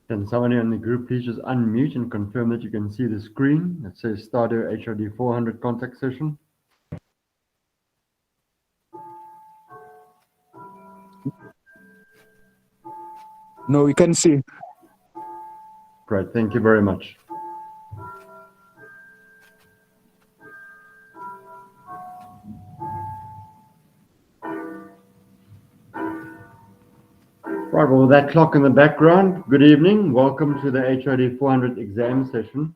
Can somebody in the group please just unmute and confirm that you can see the screen that says Stadio HRD400 contact session? No, we can see. Great, thank you very much. Right, well, with that clock in the background, good evening. Welcome to the HRD400 exam session.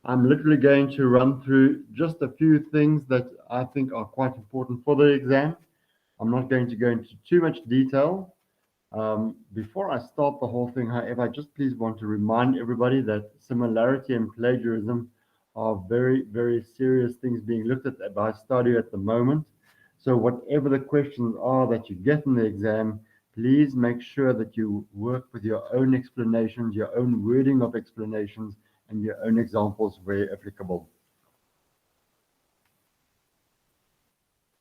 I'm literally going to run through just a few things that I think are quite important for the exam. I'm not going to go into too much detail. Before I start the whole thing, however, I just please want to remind everybody that similarity and plagiarism are very, very serious things being looked at by Stadio at the moment. So whatever the questions are that you get in the exam, please make sure that you work with your own explanations, your own wording of explanations, and your own examples where applicable.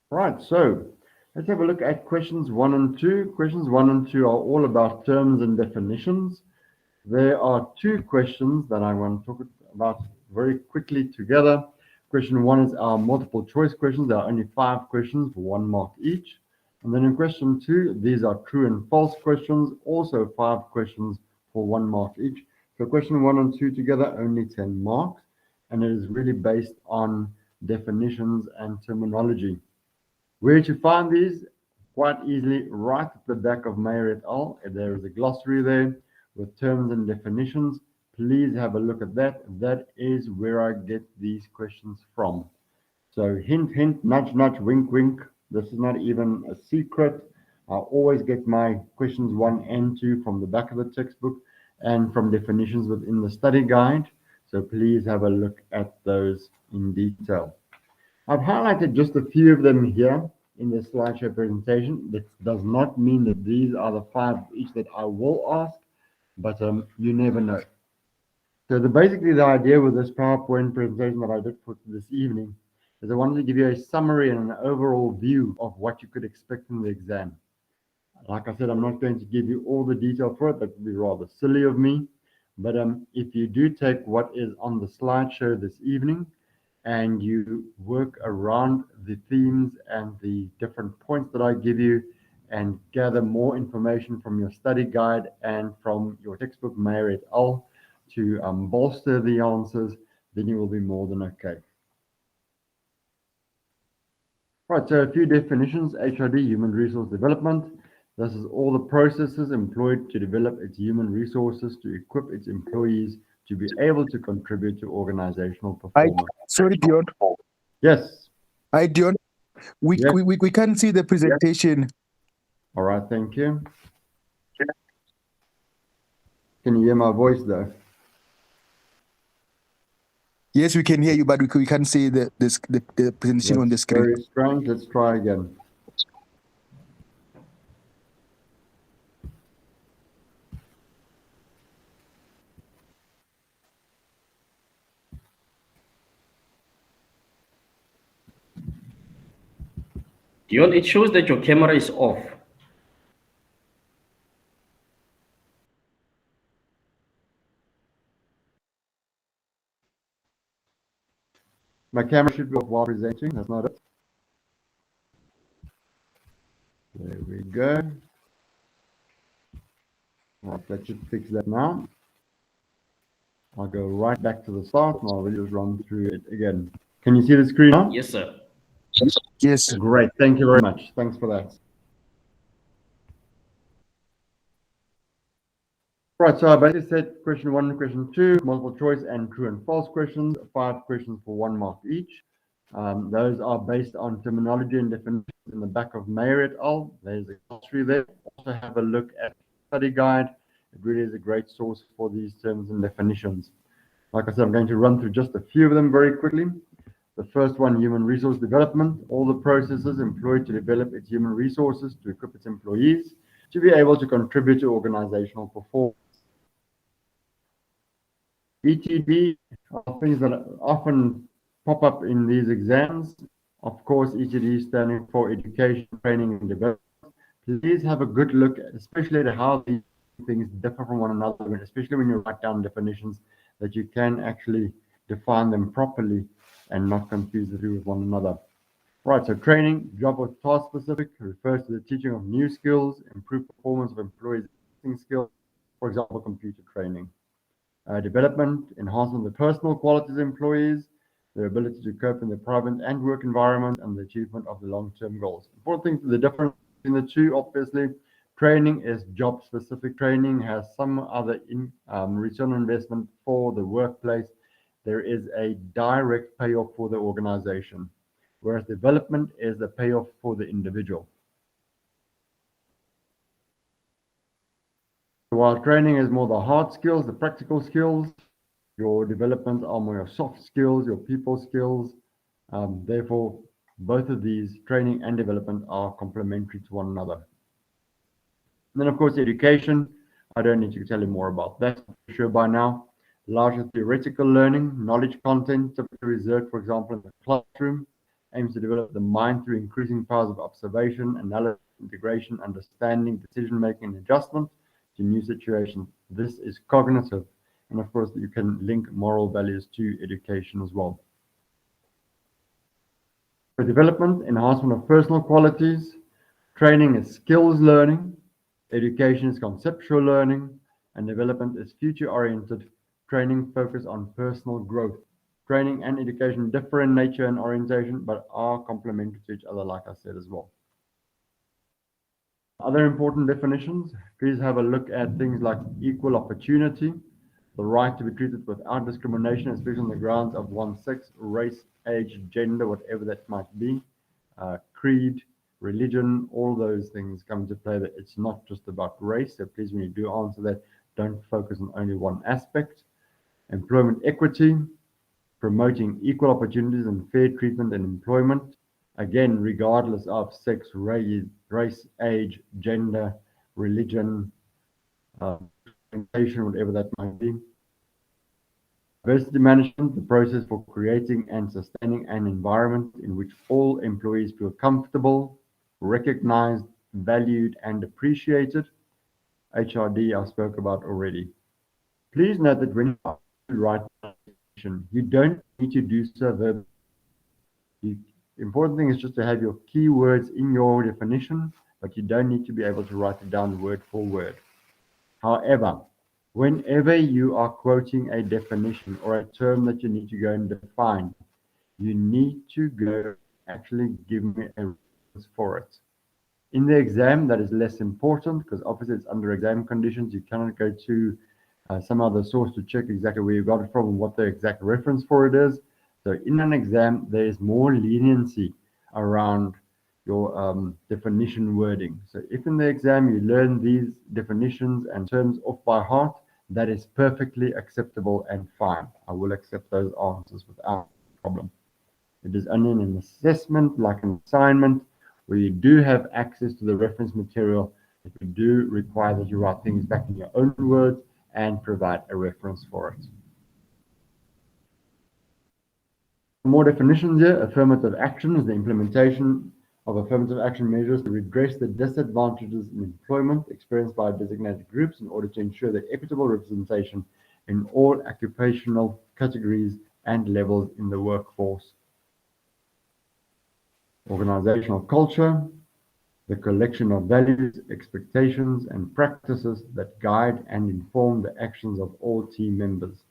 Right, so let's have a look at questions 1 and 2. Questions 1 and 2 are all about terms and definitions. There are 2 questions that I want to talk about very quickly together. Question 1 is our multiple choice questions. There are only 5 questions for 1 mark each. And then in question 2, these are true and false questions, also 5 questions for 1 mark each. So question 1 and 2 together, only 10 marks. And it is really based on definitions and terminology. Where to find these? Quite easily, right at the back of Mayer et al. There is a glossary there with terms and definitions. Please have a look at that. That is where I get these questions from. So hint, hint, nudge, nudge, wink, wink. This is not even a secret. I always get my questions 1 and 2 from the back of the textbook and from definitions within the study guide. So please have a look at those in detail. I've highlighted just a few of them here in the slideshow presentation. That does not mean that these are the 5 each that I will ask, but you never know. So basically the idea with this PowerPoint presentation that I did for this evening is I wanted to give you a summary and an overall view of what you could expect in the exam. Like I said, I'm not going to give you all the detail for it. That would be rather silly of me. But if you do take what is on the slideshow this evening and you work around the themes and the different points that I give you and gather more information from your study guide and from your textbook, Mayer et al., to bolster the answers, then you will be more than okay. Right, so a few definitions. HRD, human resource development. This is all the processes employed to develop its human resources to equip its employees to be able to contribute to organizational performance. Sorry, Dion. Yes. Hi, Dion. We can't see the presentation. Yes. All right, thank you. Can you hear my voice though? Yes, we can hear you, but we can't see the presentation on the screen. Very strange. Let's try again. Dion, it shows that your camera is off. My camera should be off while presenting. That's not it. There we go. Right, that should fix that now. I'll go right back to the start and I'll really just run through it again. Can you see the screen now? Yes, sir. Yes. Great. Thank you very much. Thanks for that. Right, so I basically said question 1 and question 2, multiple choice and true and false questions, 5 questions for 1 mark each. Those are based on terminology and definitions in the back of Mayer et al. There's a glossary there. Also have a look at the study guide. It really is a great source for these terms and definitions. Like I said, I'm going to run through just a few of them very quickly. The first one, human resource development, all the processes employed to develop its human resources to equip its employees to be able to contribute to organizational performance. ETD are things that often pop up in these exams. Of course, ETD standing for education, training, and development. Please have a good look, especially at how these things differ from one another, especially when you write down definitions, that you can actually define them properly and not confuse the two with one another. Right, so training, job or task specific, refers to the teaching of new skills, improved performance of employees' existing skills, for example, computer training. Development, enhancement of the personal qualities of employees, their ability to cope in the private and work environment, and the achievement of the long-term goals. Important thing, the difference in the two, obviously, training is job-specific. Training has some other return on investment for the workplace. There is a direct payoff for the organization, whereas development is the payoff for the individual. While training is more the hard skills, the practical skills, your development are more your soft skills, your people skills. Therefore, both of these, training and development, are complementary to one another. And then, of course, education. I don't need to tell you more about that, for sure by now. Larger theoretical learning, knowledge content, typically reserved, for example, in the classroom, aims to develop the mind through increasing powers of observation, analysis, integration, understanding, decision-making, and adjustment to new situations. This is cognitive. And of course, you can link moral values to education as well. For development, enhancement of personal qualities, training is skills learning, education is conceptual learning, and development is future-oriented. Training focus on personal growth. Training and education differ in nature and orientation, but are complementary to each other, like I said as well. Other important definitions, please have a look at things like equal opportunity, the right to be treated without discrimination, especially on the grounds of one's sex, race, age, gender, whatever that might be, creed, religion, all those things come into play. That it's not just about race. So please, when you do answer that, don't focus on only one aspect. Employment equity, promoting equal opportunities and fair treatment in employment, again, regardless of sex, race, age, gender, religion, orientation, whatever that might be. Diversity management, the process for creating and sustaining an environment in which all employees feel comfortable, recognized, valued, and appreciated. HRD I spoke about already. Please note that when you write you don't need to do so verbally. The important thing is just to have your keywords in your definition, but you don't need to be able to write it down word for word. However, whenever you are quoting a definition or a term that you need to go and define, you need to go actually give me a reference for it. In the exam, that is less important because obviously it's under exam conditions. You cannot go to some other source to check exactly where you got it from and what the exact reference for it is. So in an exam, there is more leniency around your definition wording. So if in the exam you learn these definitions and terms off by heart, that is perfectly acceptable and fine. I will accept those answers without problem. It is only in an assessment, like an assignment, where you do have access to the reference material, that you do require that you write things back in your own words and provide a reference for it. More definitions here. Affirmative action is the implementation of affirmative action measures to redress the disadvantages in employment experienced by designated groups in order to ensure the equitable representation in all occupational categories and levels in the workforce. Organizational culture, the collection of values, expectations, and practices that guide and inform the actions of all team members.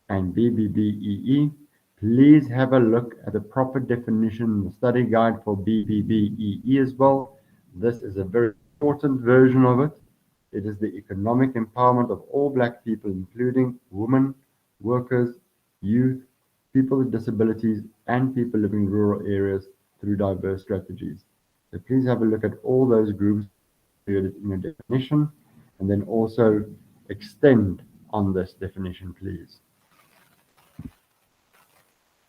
And BBBEE, please have a look at the proper definition in the study guide for BBBEE as well. This is a very important version of it. It is the economic empowerment of all Black people, including women, workers, youth, people with disabilities, and people living in rural areas through diverse strategies. So please have a look at all those groups in your definition, and then also extend on this definition, please.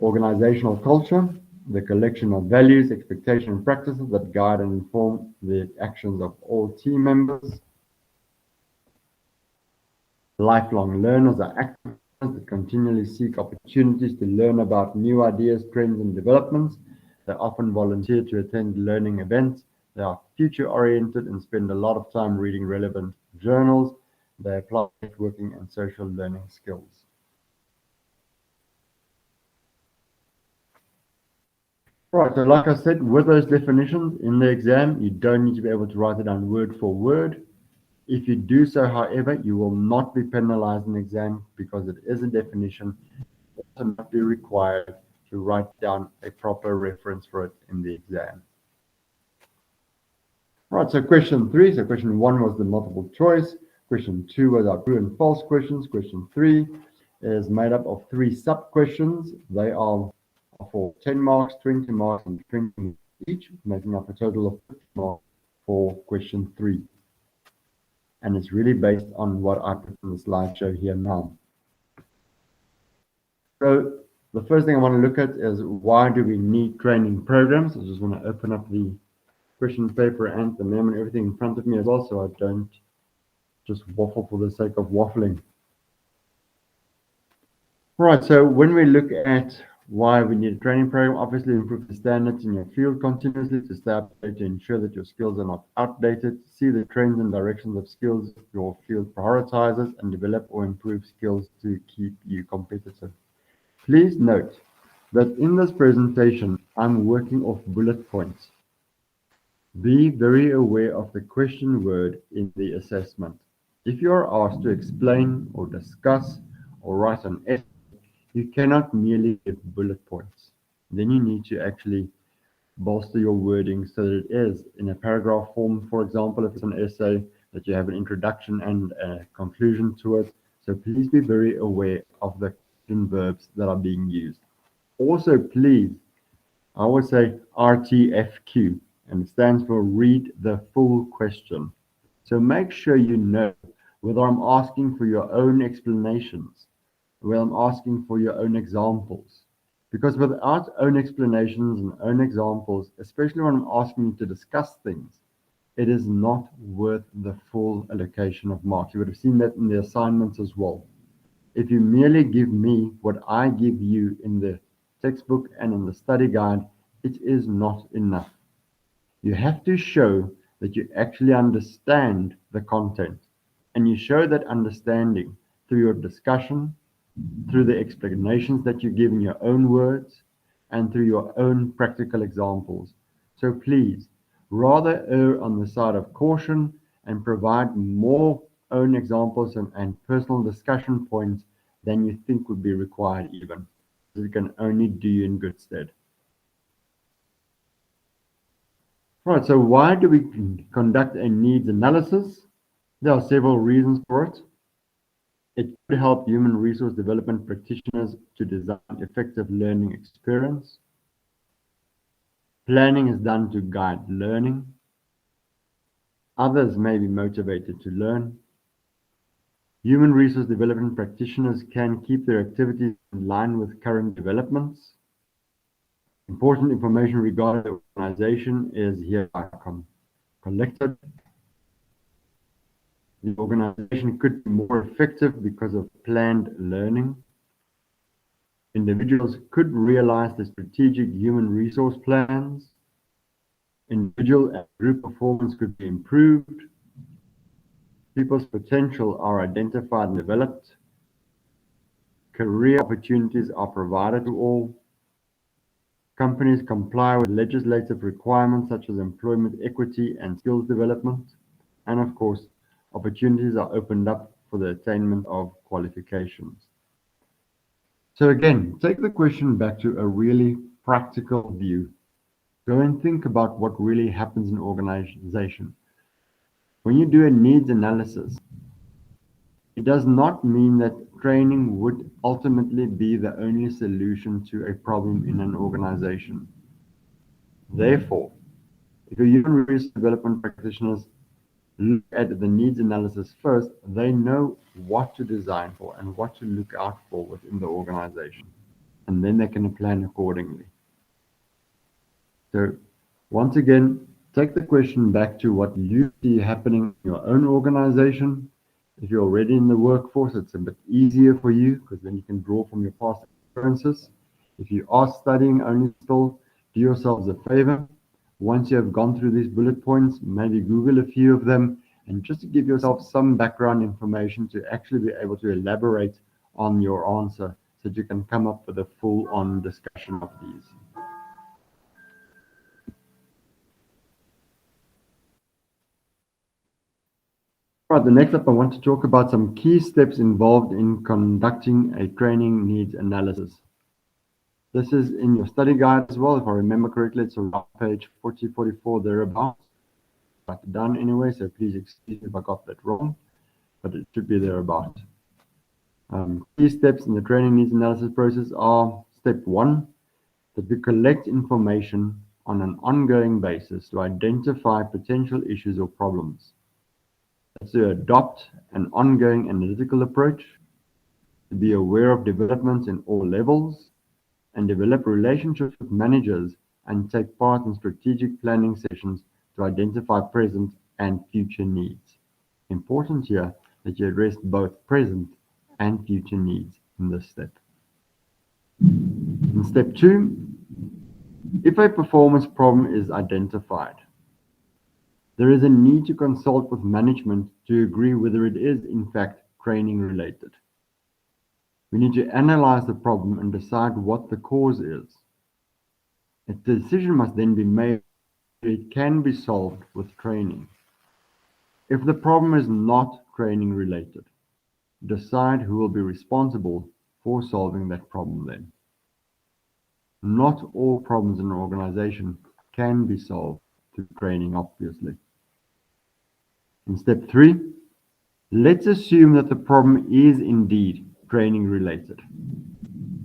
Organizational culture, the collection of values, expectations, and practices that guide and inform the actions of all team members. Lifelong learners are active that continually seek opportunities to learn about new ideas, trends, and developments. They often volunteer to attend learning events. They are future-oriented and spend a lot of time reading relevant journals, they apply networking and social learning skills. Right, so like I said, with those definitions in the exam, you don't need to be able to write it down word for word. If you do so, however, you will not be penalized in the exam because it is a definition. It will not be required to write down a proper reference for it in the exam. Right, so question 3. So question 1 was the multiple choice. Question 2 was our true and false questions. Question 3 is made up of 3 sub-questions. They are for 10 marks, 20 marks, and 20 marks each, making up a total of 50 marks for question 3. And it's really based on what I put in the slideshow here now. So the first thing I want to look at is, why do we need training programs? I just want to open up the question paper and the memo and everything in front of me as well, so I don't just waffle for the sake of waffling. Right, so when we look at why we need a training program, obviously improve the standards in your field continuously to stay up to date, to ensure that your skills are not outdated, see the trends and directions of skills your field prioritizes, and develop or improve skills to keep you competitive. Please note that in this presentation, I'm working off bullet points. Be very aware of the question word in the assessment. If you are asked to explain or discuss or write an essay, you cannot merely give bullet points. Then you need to actually bolster your wording so that it is in a paragraph form. For example, if it's an essay, that you have an introduction and a conclusion to it. So please be very aware of the verbs that are being used. Also, please, I would say RTFQ, and it stands for read the full question. So make sure you know whether I'm asking for your own explanations, whether I'm asking for your own examples. Because without own explanations and own examples, especially when I'm asking you to discuss things, it is not worth the full allocation of marks. You would have seen that in the assignments as well. If you merely give me what I give you in the textbook and in the study guide, it is not enough. You have to show that you actually understand the content, and you show that understanding through your discussion, through the explanations that you give in your own words, and through your own practical examples. So please, rather err on the side of caution and provide more own examples and personal discussion points than you think would be required even. It can only do you in good stead. Right, so why do we conduct a needs analysis? There are several reasons for it. It could help human resource development practitioners to design effective learning experience. Planning is done to guide learning. Others may be motivated to learn. Human resource development practitioners can keep their activities in line with current developments. Important information regarding the organization is hereby collected. The organization could be more effective because of planned learning. Individuals could realize the strategic human resource plans. Individual and group performance could be improved. People's potential are identified and developed. Career opportunities are provided to all. Companies comply with legislative requirements such as employment equity and skills development. And of course, opportunities are opened up for the attainment of qualifications. So again, take the question back to a really practical view. Go and think about what really happens in an organization. When you do a needs analysis, it does not mean that training would ultimately be the only solution to a problem in an organization. Therefore, if your human resource development practitioners look at the needs analysis first, they know what to design for and what to look out for within the organization. And then they can plan accordingly. So once again, take the question back to what you see happening in your own organization. If you're already in the workforce, it's a bit easier for you because then you can draw from your past experiences. If you are studying only still, do yourselves a favor. Once you have gone through these bullet points, maybe Google a few of them and just to give yourself some background information to actually be able to elaborate on your answer so that you can come up with a full-on discussion of these. Right, the next up I want to talk about some key steps involved in conducting a training needs analysis. This is in your study guide as well. If I remember correctly, it's around page 40, 44, thereabouts. Write it down anyway, so please excuse me if I got that wrong, but it should be thereabouts. Key steps in the training needs analysis process are: step 1, that we collect information on an ongoing basis to identify potential issues or problems. That's to adopt an ongoing analytical approach, to be aware of developments in all levels, and develop relationships with managers and take part in strategic planning sessions to identify present and future needs. Important here that you address both present and future needs in this step. In step 2, if a performance problem is identified, there is a need to consult with management to agree whether it is in fact training related. We need to analyze the problem and decide what the cause is. A decision must then be made whether it can be solved with training. If the problem is not training related, decide who will be responsible for solving that problem then. Not all problems in an organization can be solved through training, obviously. In step 3, let's assume that the problem is indeed training related.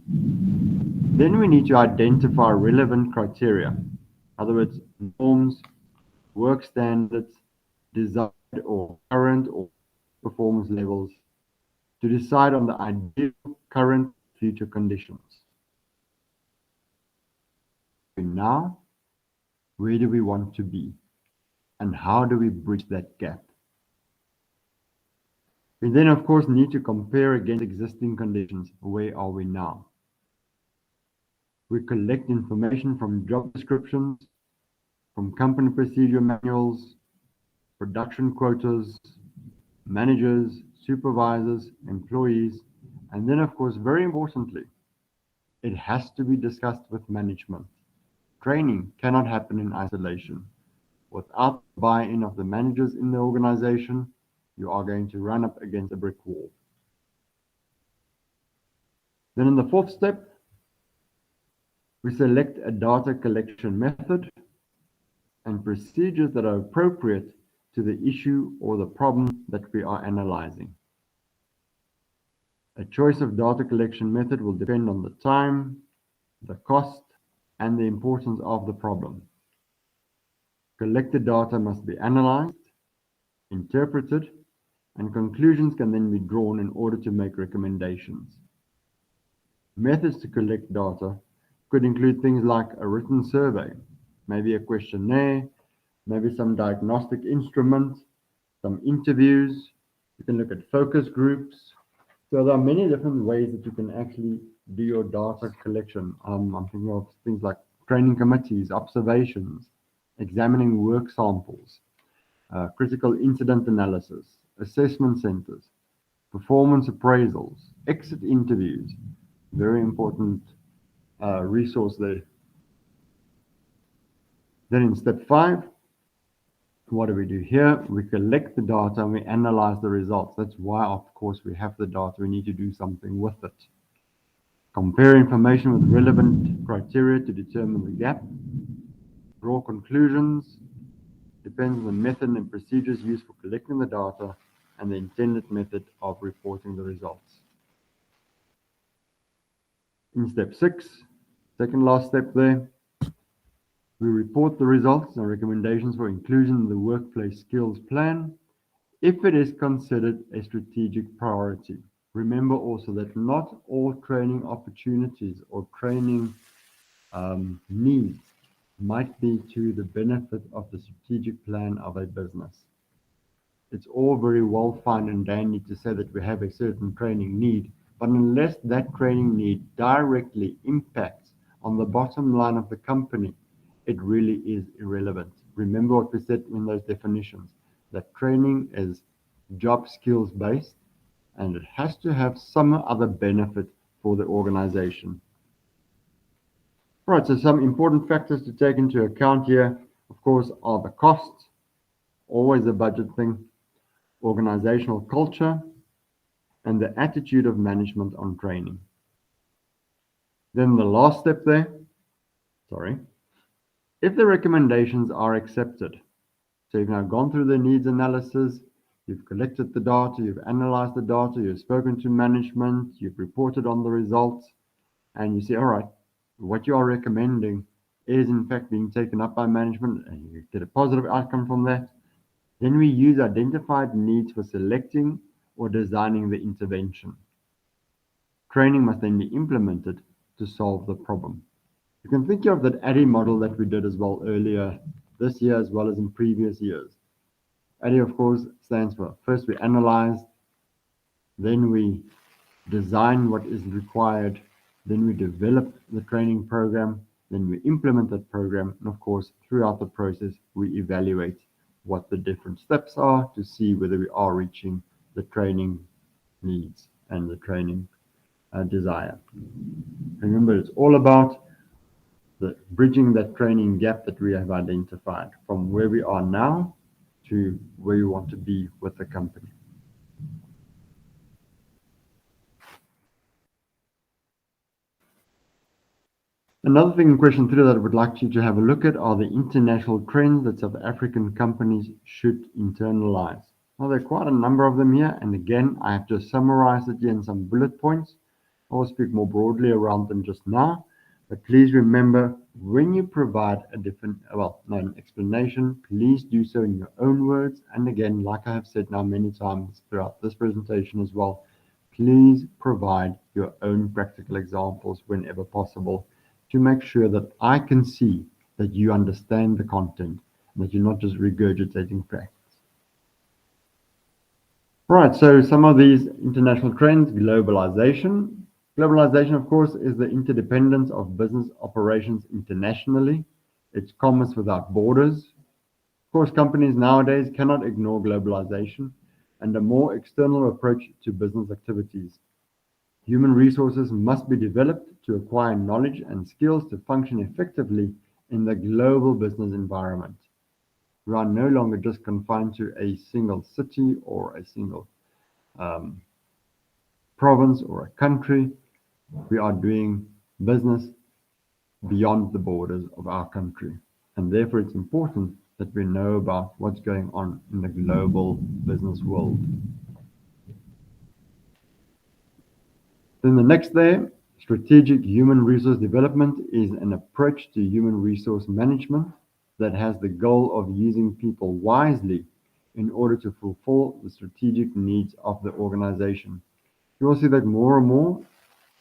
Then we need to identify relevant criteria, in other words, norms, work standards, desired or current or performance levels, to decide on the ideal current future conditions. Now, where do we want to be? And how do we bridge that gap? We then, of course, need to compare against existing conditions. Where are we now? We collect information from job descriptions, from company procedure manuals, production quotas, managers, supervisors, employees, and then, of course, very importantly, it has to be discussed with management. Training cannot happen in isolation. Without the buy-in of the managers in the organization, you are going to run up against a brick wall. Then in the 4th step, we select a data collection method and procedures that are appropriate to the issue or the problem that we are analyzing. A choice of data collection method will depend on the time, the cost, and the importance of the problem. Collected data must be analyzed, interpreted, and conclusions can then be drawn in order to make recommendations. Methods to collect data could include things like a written survey, maybe a questionnaire, maybe some diagnostic instrument, some interviews. You can look at focus groups. So there are many different ways that you can actually do your data collection. I'm thinking of things like training committees, observations, examining work samples, critical incident analysis, assessment centers, performance appraisals, exit interviews. Very important resource there. Then in step 5, what do we do here? We collect the data and we analyze the results. That's why, of course, we have the data. We need to do something with it. Compare information with relevant criteria to determine the gap. Draw conclusions. Depends on the method and procedures used for collecting the data and the intended method of reporting the results. In step 6, second last step there, we report the results and recommendations for inclusion in the workplace skills plan if it is considered a strategic priority. Remember also that not all training opportunities or training needs might be to the benefit of the strategic plan of a business. It's all very well fine and dandy to say that we have a certain training need, but unless that training need directly impacts on the bottom line of the company, it really is irrelevant. Remember what we said in those definitions. that training is job skills based and it has to have some other benefit for the organization. Right, so some important factors to take into account here, of course, are the costs, always a budget thing, organizational culture, and the attitude of management on training. Then the last step there, if the recommendations are accepted, so you've now gone through the needs analysis, you've collected the data, you've analyzed the data, you've spoken to management, you've reported on the results, and you say, all right, what you are recommending is in fact being taken up by management, and you get a positive outcome from that. Then we use identified needs for selecting or designing the intervention. Training must then be implemented to solve the problem. You can think of that ADDIE model that we did as well earlier this year as well as in previous years. ADDIE, of course, stands for first we analyze, then we design what is required, then we develop the training program, then we implement that program, and of course, throughout the process, we evaluate what the different steps are to see whether we are reaching the training needs and the training desire. Remember, it's all about bridging that training gap that we have identified from where we are now to where we want to be with the company. Another thing in question 3 that I would like you to have a look at are the international trends that South African companies should internalize. Well, there are quite a number of them here, and again, I have to summarize it here in some bullet points. I will speak more broadly around them just now, but please remember, when you provide an explanation, please do so in your own words. And again, like I have said now many times throughout this presentation as well, please provide your own practical examples whenever possible to make sure that I can see that you understand the content and that you're not just regurgitating facts. Right, so some of these international trends: globalization. Globalization, of course, is the interdependence of business operations internationally. It's commerce without borders. Of course, companies nowadays cannot ignore globalization and a more external approach to business activities. Human resources must be developed to acquire knowledge and skills to function effectively in the global business environment. We are no longer just confined to a single city or a single province or a country. We are doing business beyond the borders of our country. And therefore, it's important that we know about what's going on in the global business world. Then the next there, strategic human resource development is an approach to human resource management that has the goal of using people wisely in order to fulfill the strategic needs of the organization. You will see that more and more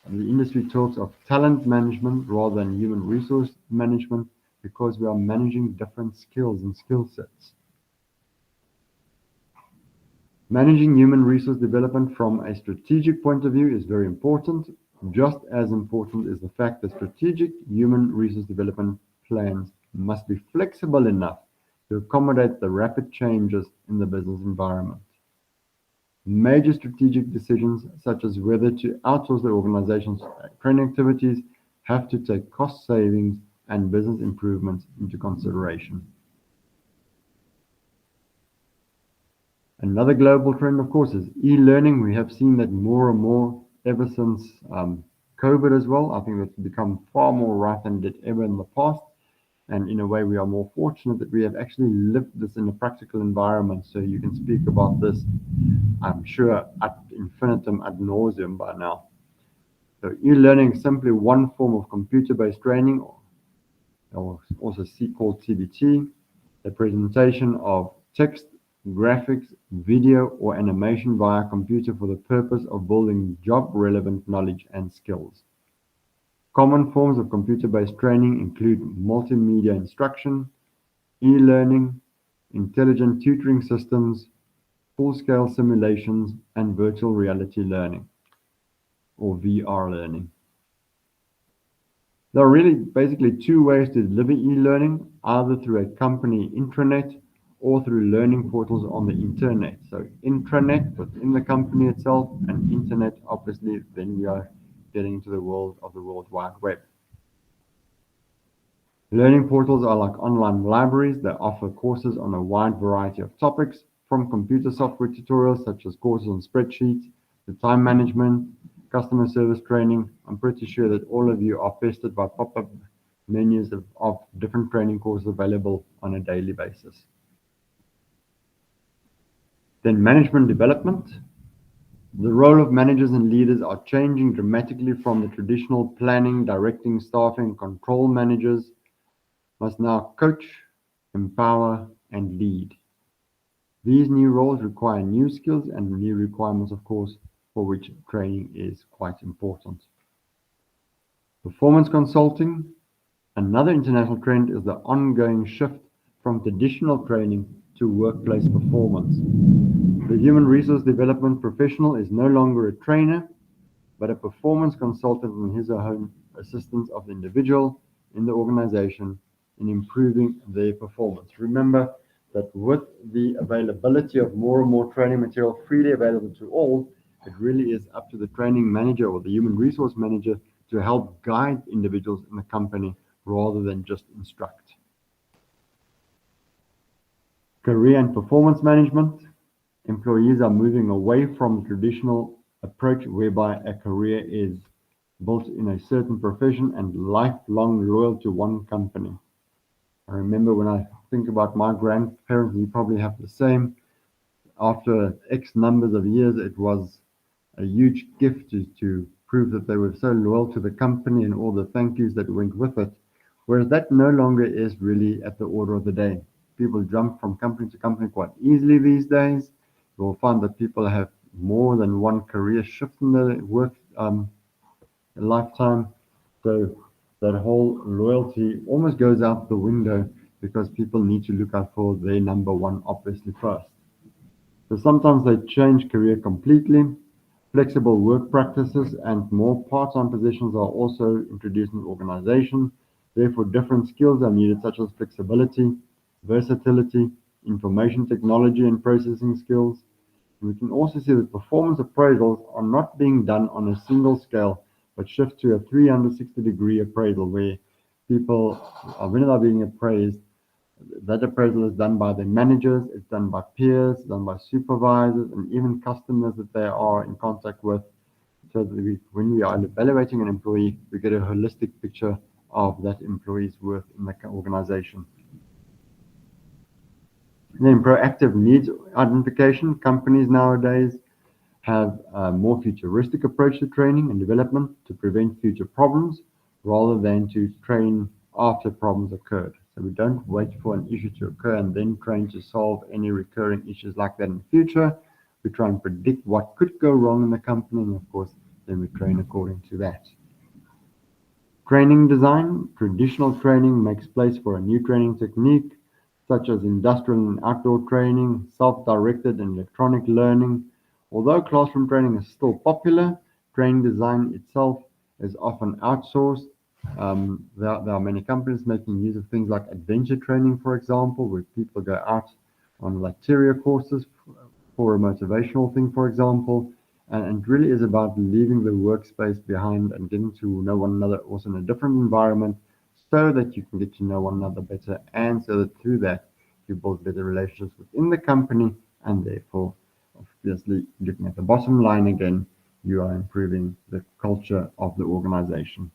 the industry talks of talent management rather than human resource management because we are managing different skills and skill sets. Managing human resource development from a strategic point of view is very important. Just as important is the fact that strategic human resource development plans must be flexible enough to accommodate the rapid changes in the business environment. Major strategic decisions, such as whether to outsource the organization's training activities, have to take cost savings and business improvements into consideration. Another global trend, of course, is e-learning. We have seen that more and more ever since COVID as well. I think that's become far more rife than it did ever in the past. And in a way, we are more fortunate that we have actually lived this in a practical environment. So you can speak about this, I'm sure, ad infinitum, ad nauseum by now. So e-learning is simply one form of computer-based training, or also called CBT, the presentation of text, graphics, video, or animation via computer for the purpose of building job-relevant knowledge and skills. Common forms of computer-based training include multimedia instruction, e-learning, intelligent tutoring systems, full-scale simulations, and virtual reality learning, or VR learning. There are really basically two ways to deliver e-learning, either through a company intranet or through learning portals on the internet. So intranet within the company itself, and internet, obviously, then we are getting into the world of the World Wide Web. Learning portals are like online libraries that offer courses on a wide variety of topics, from computer software tutorials such as courses on spreadsheets, to time management, customer service training. I'm pretty sure that all of you are pestered by pop-up menus of different training courses available on a daily basis. Then management development. The role of managers and leaders are changing dramatically from the traditional planning, directing, staffing, control managers must now coach, empower, and lead. These new roles require new skills and new requirements, of course, for which training is quite important. Performance consulting. Another international trend is the ongoing shift from traditional training to workplace performance. The human resource development professional is no longer a trainer, but a performance consultant in his or her assistance of the individual in the organization in improving their performance. Remember that with the availability of more and more training material freely available to all, it really is up to the training manager or the human resource manager to help guide individuals in the company rather than just instruct. Career and performance management. Employees are moving away from the traditional approach whereby a career is built in a certain profession and lifelong loyal to one company. I remember when I think about my grandparents, you probably have the same. After X numbers of years, it was a huge gift to prove that they were so loyal to the company and all the thank yous that went with it. Whereas that no longer is really at the order of the day. People jump from company to company quite easily these days. You'll find that people have more than one career shift in their work lifetime. So that whole loyalty almost goes out the window because people need to look out for their number one, obviously, first. So sometimes they change career completely. Flexible work practices and more part-time positions are also introduced in the organization. Therefore, different skills are needed, such as flexibility, versatility, information technology and processing skills. We can also see that performance appraisals are not being done on a single scale, but shift to a 360-degree appraisal where people, when they're being appraised, that appraisal is done by the managers, it's done by peers, done by supervisors, and even customers that they are in contact with. So that when we are evaluating an employee, we get a holistic picture of that employee's worth in the organization. And then proactive needs identification. Companies nowadays have a more futuristic approach to training and development to prevent future problems rather than to train after problems occurred. So we don't wait for an issue to occur and then train to solve any recurring issues like that in the future. We try and predict what could go wrong in the company, and of course, then we train according to that. Training design. Traditional training makes place for a new training technique, such as industrial and outdoor training, self-directed and electronic learning. Although classroom training is still popular, training design itself is often outsourced. There are many companies making use of things like adventure training, for example, where people go out on Literia courses for a motivational thing, for example, and really is about leaving the workspace behind and getting to know one another also in a different environment so that you can get to know one another better, and so that through that you build better relationships within the company, and therefore, obviously, looking at the bottom line again, you are improving the culture of the organization.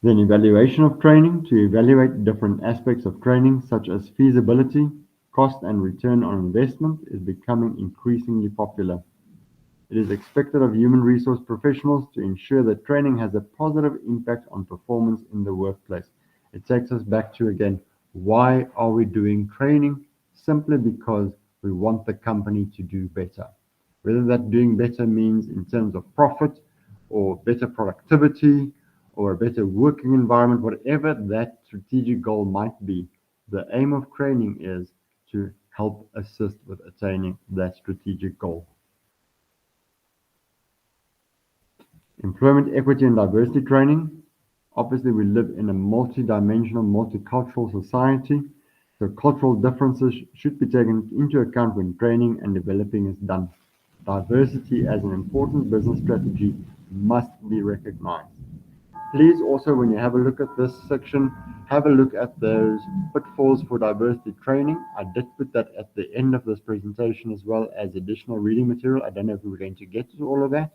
Then evaluation of training. To evaluate different aspects of training, such as feasibility, cost and return on investment, is becoming increasingly popular. It is expected of human resource professionals to ensure that training has a positive impact on performance in the workplace. It takes us back to, again, why are we doing training? Simply because we want the company to do better. Whether that doing better means in terms of profit or better productivity or a better working environment, whatever that strategic goal might be, the aim of training is to help assist with attaining that strategic goal. Employment equity and diversity training. Obviously, we live in a multi-dimensional, multicultural society, so cultural differences should be taken into account when training and developing is done. Diversity as an important business strategy must be recognized. Please also, when you have a look at this section, have a look at those pitfalls for diversity training. I did put that at the end of this presentation as well as additional reading material. I don't know if we're going to get to all of that.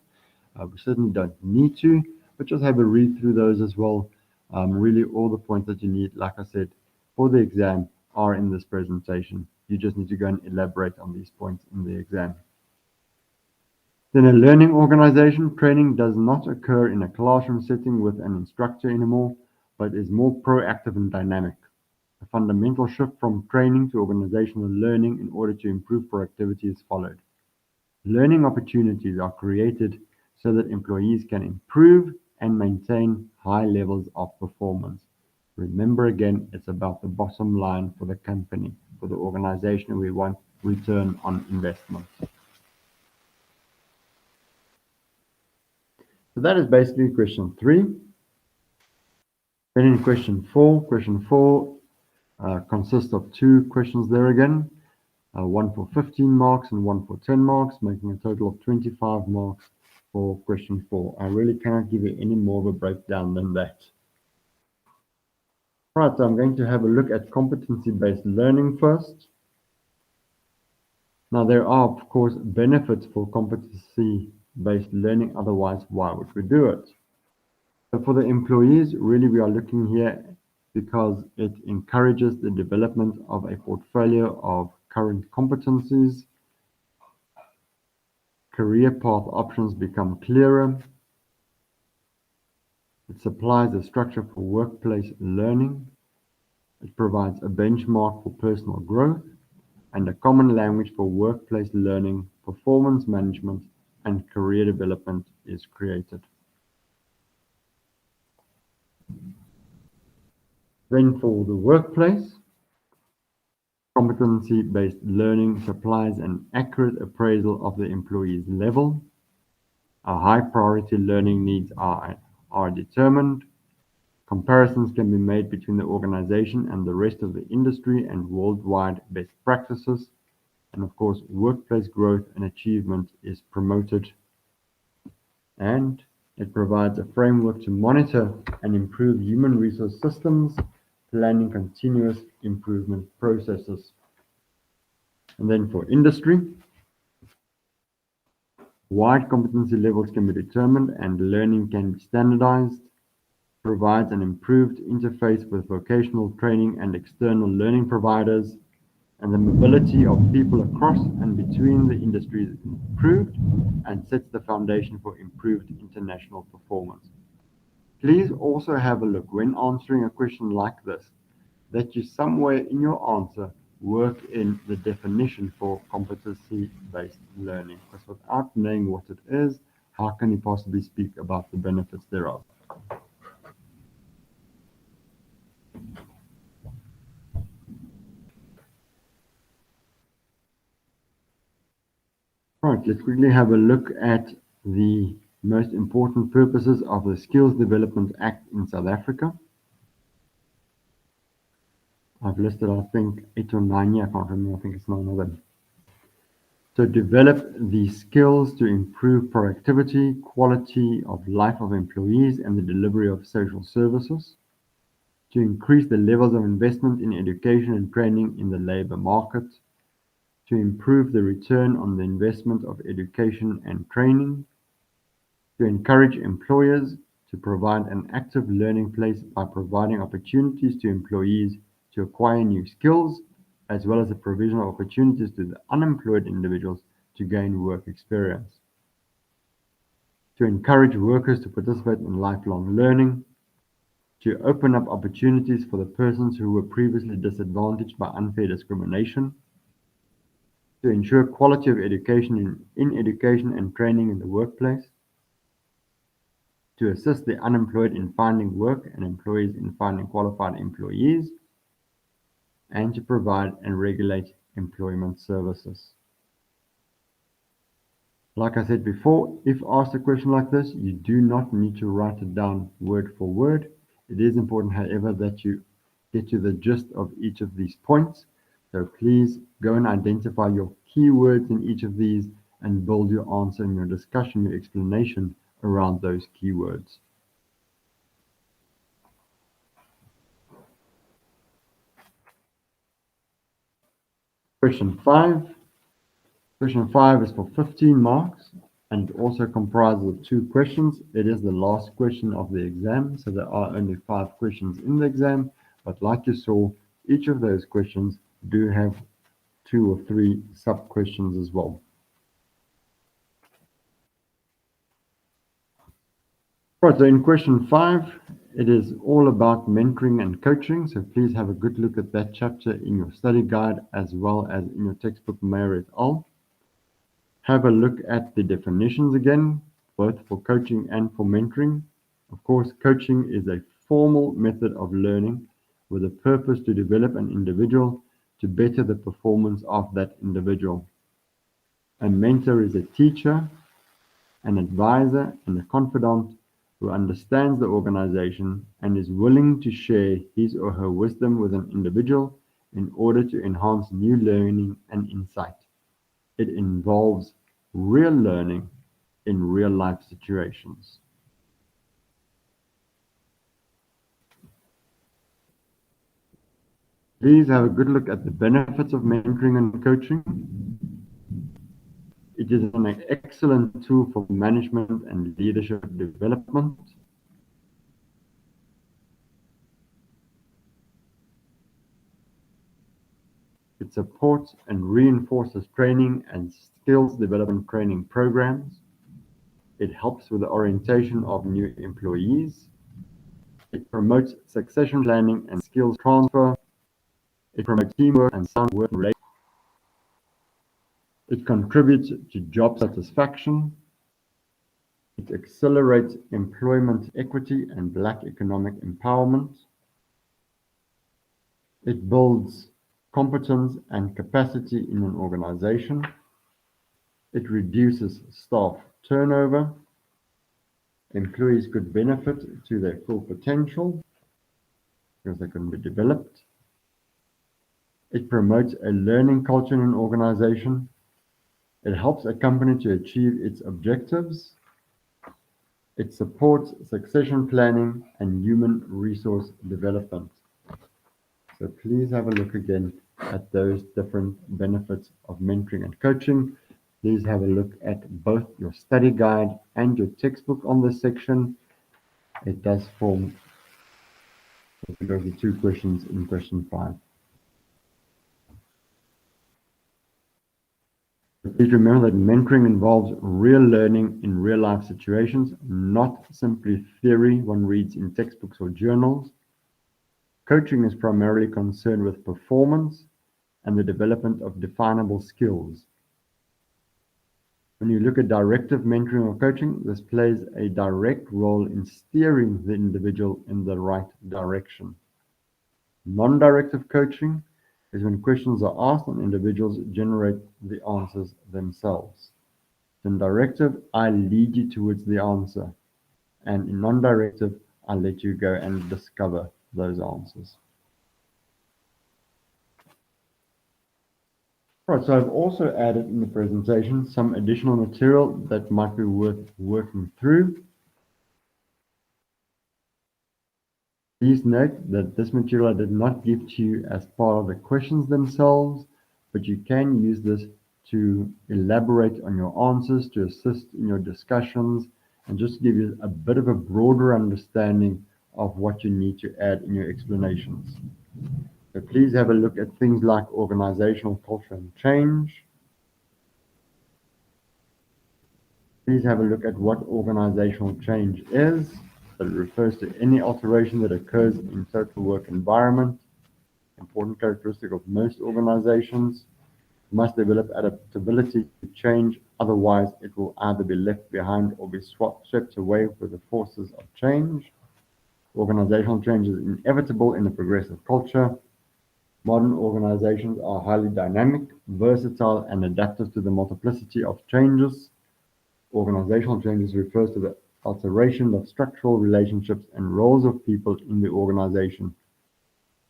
We certainly don't need to, but just have a read through those as well. Really, all the points that you need, like I said, for the exam are in this presentation. You just need to go and elaborate on these points in the exam. Then a learning organization, training does not occur in a classroom setting with an instructor anymore, but is more proactive and dynamic. A fundamental shift from training to organizational learning in order to improve productivity is followed. Learning opportunities are created so that employees can improve and maintain high levels of performance. Remember again, it's about the bottom line for the company, for the organization. We want return on investment. So that is basically question 3. Then in question 4 consists of 2 questions there again, one for 15 marks and one for 10 marks, making a total of 25 marks for question 4. I really cannot give you any more of a breakdown than that. Right, so I'm going to have a look at competency-based learning first. Now, there are, of course, benefits for competency-based learning, otherwise, why would we do it? So for the employees, really, we are looking here because it encourages the development of a portfolio of current competencies. Career path options become clearer. It supplies a structure for workplace learning. It provides a benchmark for personal growth and a common language for workplace learning, performance management, and career development is created. Then for the workplace, competency-based learning supplies an accurate appraisal of the employee's level. A high priority learning needs are determined. Comparisons can be made between the organization and the rest of the industry and worldwide best practices. And of course, workplace growth and achievement is promoted. And it provides a framework to monitor and improve human resource systems, planning continuous improvement processes. And then for industry, wide competency levels can be determined and learning can be standardized. Provides an improved interface with vocational training and external learning providers, and the mobility of people across and between the industries is improved and sets the foundation for improved international performance. Please also have a look when answering a question like this, that you somewhere in your answer work in the definition for competency-based learning, because without knowing what it is, how can you possibly speak about the benefits thereof? Right, let's quickly have a look at the most important purposes of the Skills Development Act in South Africa. I've listed, I think, 8 or 9 here, I can't remember, I think it's 9 of them. So develop the skills to improve productivity, quality of life of employees, and the delivery of social services. To increase the levels of investment in education and training in the labor market. To improve the return on the investment of education and training, to encourage employers to provide an active learning place by providing opportunities to employees to acquire new skills, as well as the provision of opportunities to the unemployed individuals to gain work experience. To encourage workers to participate in lifelong learning, to open up opportunities for the persons who were previously disadvantaged by unfair discrimination, to ensure quality of education in education and training in the workplace, to assist the unemployed in finding work and employees in finding qualified employees, and to provide and regulate employment services. Like I said before, if asked a question like this, you do not need to write it down word for word. It is important, however, that you get to the gist of each of these points. So please go and identify your keywords in each of these and build your answer and your discussion, your explanation around those keywords. Question 5. Question 5 is for 15 marks and also comprises of 2 questions. It is the last question of the exam, so there are only 5 questions in the exam, but like you saw, each of those questions do have 2 or 3 sub-questions as well. Right, so in question 5, it is all about mentoring and coaching, so please have a good look at that chapter in your study guide as well as in your textbook Mayer et al. Have a look at the definitions again, both for coaching and for mentoring. Of course, coaching is a formal method of learning with a purpose to develop an individual to better the performance of that individual. A mentor is a teacher, an advisor, and a confidant who understands the organization and is willing to share his or her wisdom with an individual in order to enhance new learning and insight. It involves real learning in real life situations. Please have a good look at the benefits of mentoring and coaching. It is an excellent tool for management and leadership development. It supports and reinforces training and skills development training programs. It helps with the orientation of new employees. It promotes succession planning and skills transfer. It promotes teamwork and sound work relations. It contributes to job satisfaction. It accelerates employment equity and Black economic empowerment. It builds competence and capacity in an organization. It reduces staff turnover. Employees could benefit to their full potential because they can be developed. It promotes a learning culture in an organization. It helps a company to achieve its objectives. It supports succession planning and human resource development. So please have a look again at those different benefits of mentoring and coaching. Please have a look at both your study guide and your textbook on this section. It does form the 2 questions in question 5. Please remember that mentoring involves real learning in real life situations, not simply theory one reads in textbooks or journals. Coaching is primarily concerned with performance and the development of definable skills. When you look at directive mentoring or coaching, this plays a direct role in steering the individual in the right direction. Non-directive coaching is when questions are asked and individuals generate the answers themselves. In directive, I lead you towards the answer, and in non-directive, I let you go and discover those answers. Right, so I've also added in the presentation some additional material that might be worth working through. Please note that this material I did not give to you as part of the questions themselves, but you can use this to elaborate on your answers, to assist in your discussions, and just give you a bit of a broader understanding of what you need to add in your explanations. So please have a look at things like organizational culture and change. Please have a look at what organizational change is. It refers to any alteration that occurs in total work environment. Important characteristic of most organizations. Must develop adaptability to change, otherwise it will either be left behind or be swept away with the forces of change. Organizational change is inevitable in a progressive culture. Modern organizations are highly dynamic, versatile, and adaptive to the multiplicity of changes. Organizational changes refers to the alteration of structural relationships and roles of people in the organization.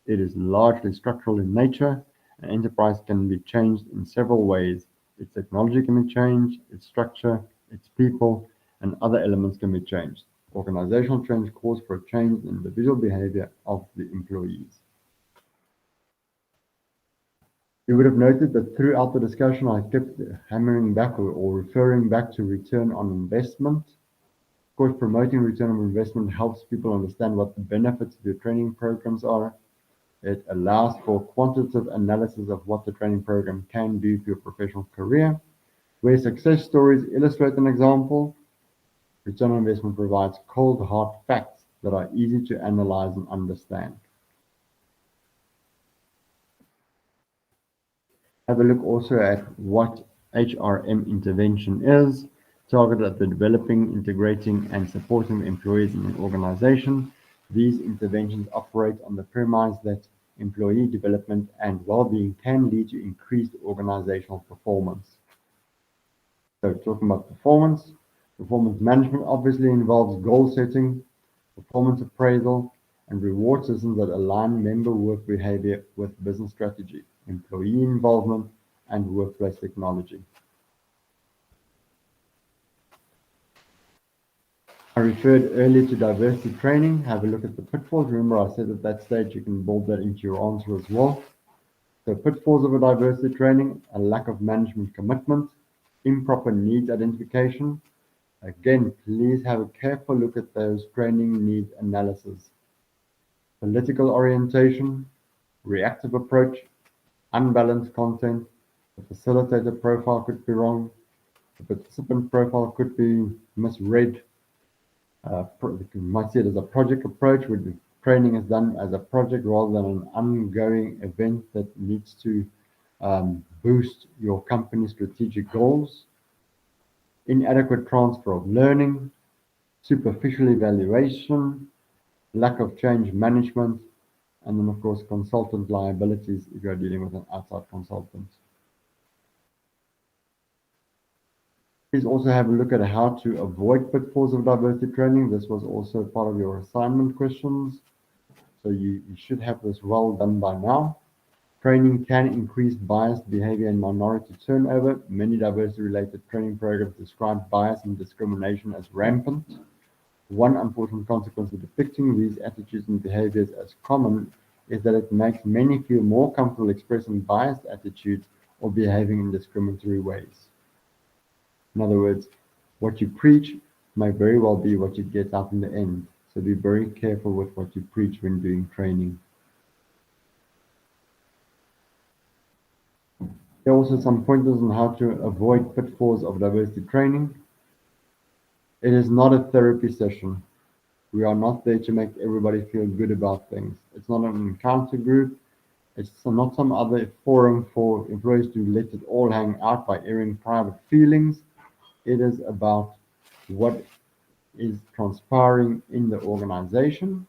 It is largely structural in nature. An enterprise can be changed in several ways. Its technology can be changed, its structure, its people, and other elements can be changed. Organizational change calls for a change in individual behavior of the employees. You would have noted that throughout the discussion, I kept hammering back or referring back to return on investment. Of course, promoting return on investment helps people understand what the benefits of your training programs are. It allows for quantitative analysis of what the training program can do for your professional career. Where success stories illustrate an example, return on investment provides cold, hard facts that are easy to analyze and understand. Have a look also at what HRM intervention is, targeted at the developing, integrating, and supporting the employees in an organization. These interventions operate on the premise that employee development and well-being can lead to increased organizational performance. So talking about performance management obviously involves goal setting, performance appraisal, and reward systems that align member work behavior with business strategy, employee involvement, and workplace technology. I referred earlier to diversity training. Have a look at the pitfalls. Remember, I said at that stage you can build that into your answer as well. So pitfalls of a diversity training: a lack of management commitment, improper needs identification. Again, please have a careful look at those training needs analysis. Political orientation, reactive approach, unbalanced content, the facilitator profile could be wrong, the participant profile could be misread. You might see it as a project approach, where the training is done as a project rather than an ongoing event that needs to boost your company's strategic goals. Inadequate transfer of learning, superficial evaluation, lack of change management, and then, of course, consultant liabilities if you're dealing with an outside consultant. Please also have a look at how to avoid pitfalls of diversity training. This was also part of your assignment questions, so you should have this well done by now. Training can increase biased behavior and minority turnover. Many diversity-related training programs describe bias and discrimination as rampant. One unfortunate consequence of depicting these attitudes and behaviors as common is that it makes many feel more comfortable expressing biased attitudes or behaving in discriminatory ways. In other words, what you preach may very well be what you get out in the end. So be very careful with what you preach when doing training. There are also some pointers on how to avoid pitfalls of diversity training. It is not a therapy session. We are not there to make everybody feel good about things. It's not an encounter group. It's not some other forum for employees to let it all hang out by airing private feelings. It is about what is transpiring in the organization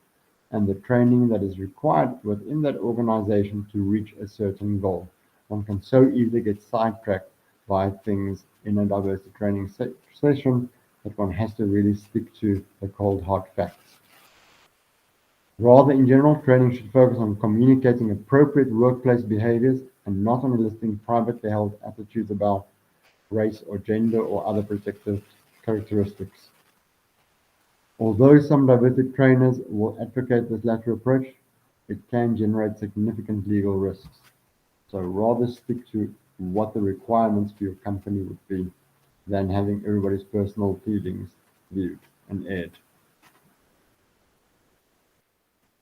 and the training that is required within that organization to reach a certain goal. One can so easily get sidetracked by things in a diversity training session that one has to really stick to the cold hard facts. Rather, in general, training should focus on communicating appropriate workplace behaviors and not on eliciting privately held attitudes about race or gender or other protective characteristics. Although some diversity trainers will advocate this latter approach, it can generate significant legal risks. So rather stick to what the requirements for your company would be than having everybody's personal feelings viewed and aired.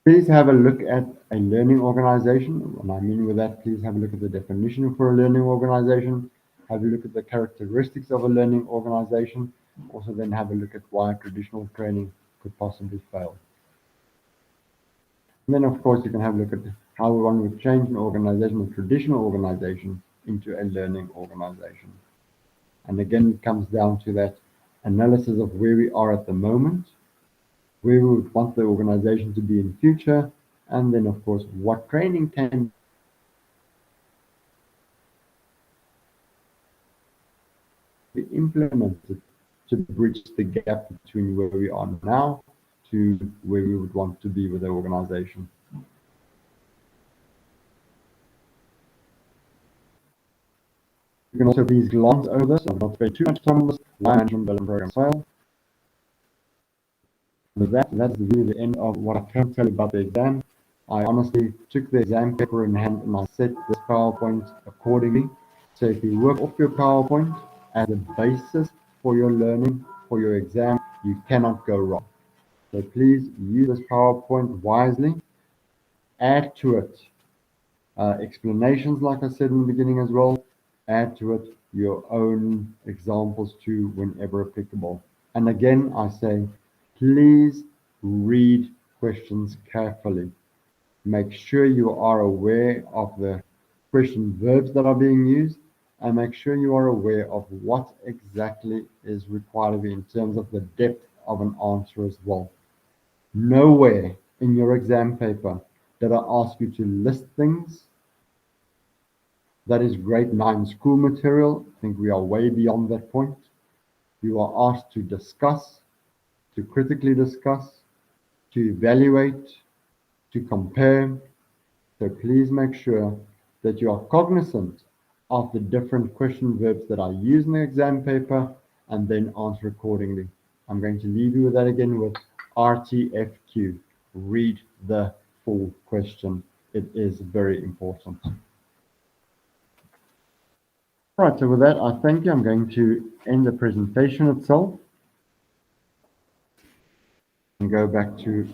Please have a look at a learning organization. What I mean with that, please have a look at the definition for a learning organization. Have a look at the characteristics of a learning organization. Also then have a look at why traditional training could possibly fail. And then, of course, you can have a look at how one would change an organization, a traditional organization, into a learning organization. And again, it comes down to that analysis of where we are at the moment, where we would want the organization to be in future, and then, of course, what training can be implemented to bridge the gap between where we are now to where we would want to be with the organization. You can also please glance over this. I've not spent too much time on this. Line management development program fail. With that's really the end of what I can tell you about the exam. I honestly took the exam paper in hand and I set this PowerPoint accordingly. So if you work off your PowerPoint as a basis for your learning, for your exam, you cannot go wrong. So please use this PowerPoint wisely. Add to it explanations, like I said in the beginning as well. Add to it your own examples too, whenever applicable. And again, I say, please read questions carefully. Make sure you are aware of the question verbs that are being used, and make sure you are aware of what exactly is required of you in terms of the depth of an answer as well. Nowhere in your exam paper did I ask you to list things. That is grade 9 school material. I think we are way beyond that point. You are asked to discuss, to critically discuss, to evaluate, to compare. So please make sure that you are cognizant of the different question verbs that are used in the exam paper and then answer accordingly. I'm going to leave you with that again with RTFQ. Read the full question. It is very important. Right, so with that, I thank you. I'm going to end the presentation itself and go back to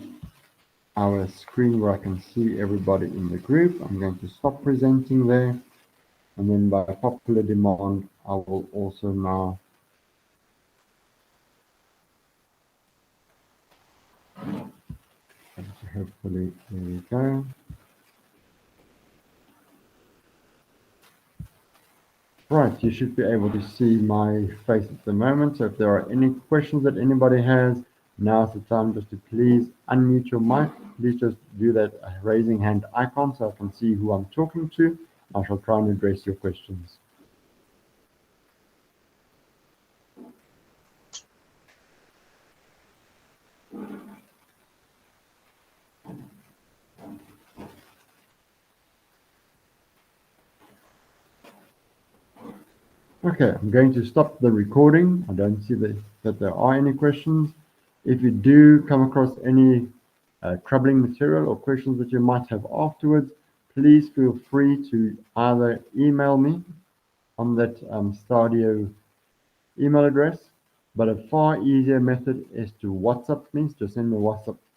our screen where I can see everybody in the group. I'm going to stop presenting there, and then by popular demand, I will also now hopefully, there we go. Right, you should be able to see my face at the moment. So if there are any questions that anybody has, now's the time just to please unmute your mic. Please just do that raising hand icon so I can see who I'm talking to. I shall try and address your questions. Okay, I'm going to stop the recording. I don't see that there are any questions. If you do come across any troubling material or questions that you might have afterwards, please feel free to either email me on that Stadio email address, but a far easier method is to WhatsApp me, to send me a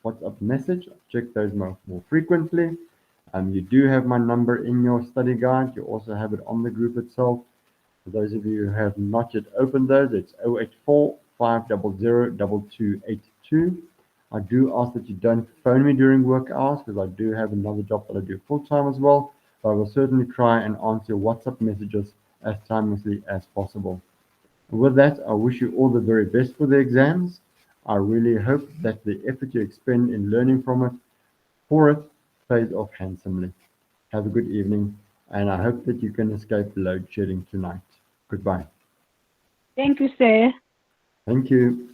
WhatsApp message. Check those more frequently. You do have my number in your study guide. You also have it on the group itself. For those of you who have not yet opened those, it's 084 500 2282. I do ask that you don't phone me during work hours because I do have another job that I do full-time as well. But I will certainly try and answer WhatsApp messages as timelessly as possible. And with that, I wish you all the very best for the exams. I really hope that the effort you expend in learning from it, for it, pays off handsomely. Have a good evening, and I hope that you can escape load shedding tonight. Goodbye. Thank you, sir. Thank you.